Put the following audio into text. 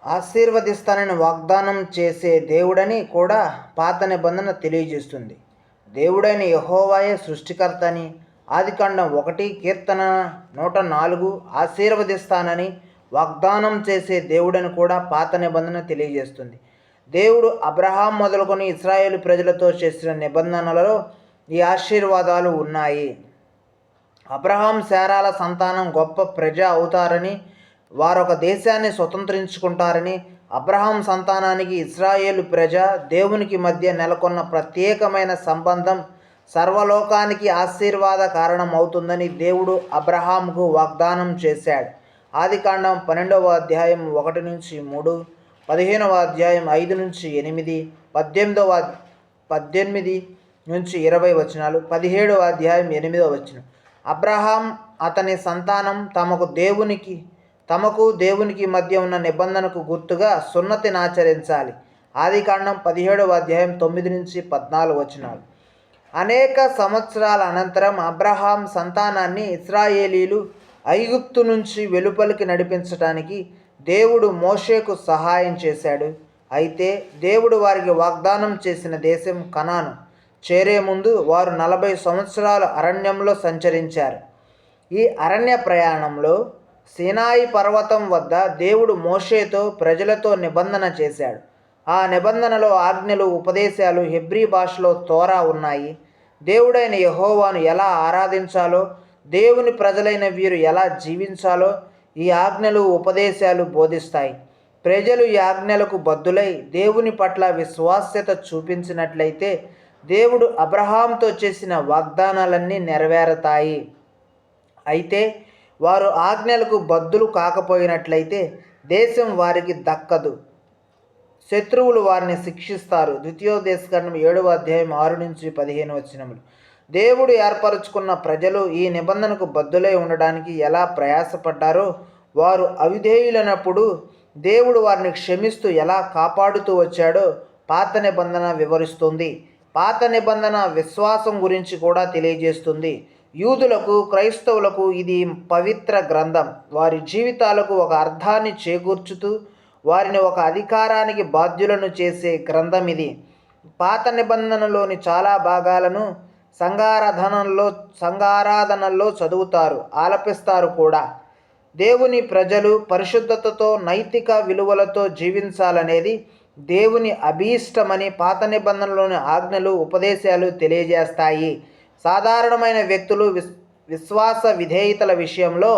ఆశీర్వదిస్తానని వాగ్దానం చేసే దేవుడని కూడా పాత నిబంధన తెలియజేస్తుంది. దేవుడైన యెహోవాయే సృష్టికర్త అని ఆదికాండం 1 కీర్తన 104 ఆశీర్వదిస్తానని వాగ్దానం చేసే దేవుడని కూడా పాత నిబంధన తెలియజేస్తుంది. దేవుడు అబ్రహాం మొదలుకొని ఇశ్రాయేలు ప్రజలతో చేసిన నిబంధనలలో ఈ ఆశీర్వాదాలు ఉన్నాయి. అబ్రహాం శారాల సంతానం గొప్ప ప్రజ అవుతారని, వారొక దేశాన్ని స్వతంత్రించుకుంటారని, అబ్రహాం సంతానానికి ఇశ్రాయేలు ప్రజ దేవునికి మధ్య నెలకొన్న ప్రత్యేకమైన సంబంధం సర్వలోకానికి ఆశీర్వాద కారణం అవుతుందని దేవుడు అబ్రహాంకు వాగ్దానం చేశాడు. ఆదికాండం 12వ అధ్యాయం 1-3, 15వ అధ్యాయం 5-8, 18-20 వచనాలు, 17వ అధ్యాయం 8వ వచనం. అబ్రహాం అతని సంతానం తమకు దేవునికి మధ్య ఉన్న నిబంధనకు గుర్తుగా సున్నతిని ఆచరించాలి. ఆదికాండం 17వ అధ్యాయం 9-14 వచనాలు. అనేక సంవత్సరాల అనంతరం అబ్రహాం సంతానాన్ని ఇశ్రాయేలీలు ఐగుప్తు నుంచి వెలుపలికి నడిపించడానికి దేవుడు మోషేకు సహాయం చేశాడు. అయితే దేవుడు వారికి వాగ్దానం చేసిన దేశం కనాను చేరే ముందు వారు 40 సంవత్సరాలు అరణ్యంలో సంచరించారు. ఈ అరణ్య ప్రయాణంలో సీనాయి పర్వతం వద్ద దేవుడు మోషేతో ప్రజలతో నిబంధన చేశాడు. ఆ నిబంధనలో ఆజ్ఞలు, ఉపదేశాలు హెబ్రీ భాషలో తోరా ఉన్నాయి. దేవుడైన యెహోవాను ఎలా ఆరాధించాలో, దేవుని ప్రజలైన వీరు ఎలా జీవించాలో ఈ ఆజ్ఞలు, ఉపదేశాలు బోధిస్తాయి. ప్రజలు ఈ ఆజ్ఞలకు బద్దులై దేవుని పట్ల విశ్వాస్యత చూపించినట్లయితే దేవుడు అబ్రహాంతో చేసిన వాగ్దానాలన్నీ నెరవేరతాయి. అయితే వారు ఆజ్ఞలకు బద్దులు కాకపోయినట్లయితే దేశం వారికి దక్కదు. శత్రువులు వారిని శిక్షిస్తారు. ద్వితీయోపదేశకాండం 7వ అధ్యాయం 6-15 వచనములు. దేవుడు ఏర్పరచుకున్న ప్రజలు ఈ నిబంధనకు బద్దులై ఉండడానికి ఎలా ప్రయాసపడ్డారో, వారు అవిధేయులైనప్పుడు దేవుడు వారిని క్షమిస్తూ ఎలా కాపాడుతూ వచ్చాడో పాత నిబంధన వివరిస్తుంది. పాత నిబంధన విశ్వాసం గురించి కూడా తెలియజేస్తుంది. యూదులకు, క్రైస్తవులకు ఇది పవిత్ర గ్రంథం. వారి జీవితాలకు ఒక అర్థాన్ని చేకూర్చుతూ వారిని ఒక అధికారానికి బాధ్యులను చేసే గ్రంథం ఇది. పాత నిబంధనలోని చాలా భాగాలను సంఘారాధనల్లో చదువుతారు, ఆలపిస్తారు కూడా. దేవుని ప్రజలు పరిశుద్ధతతో, నైతిక విలువలతో జీవించాలనేది దేవుని అభీష్టమని పాత నిబంధనలోని ఆజ్ఞలు, ఉపదేశాలు తెలియజేస్తాయి. సాధారణమైన వ్యక్తులు విశ్వాస విధేయతల విషయంలో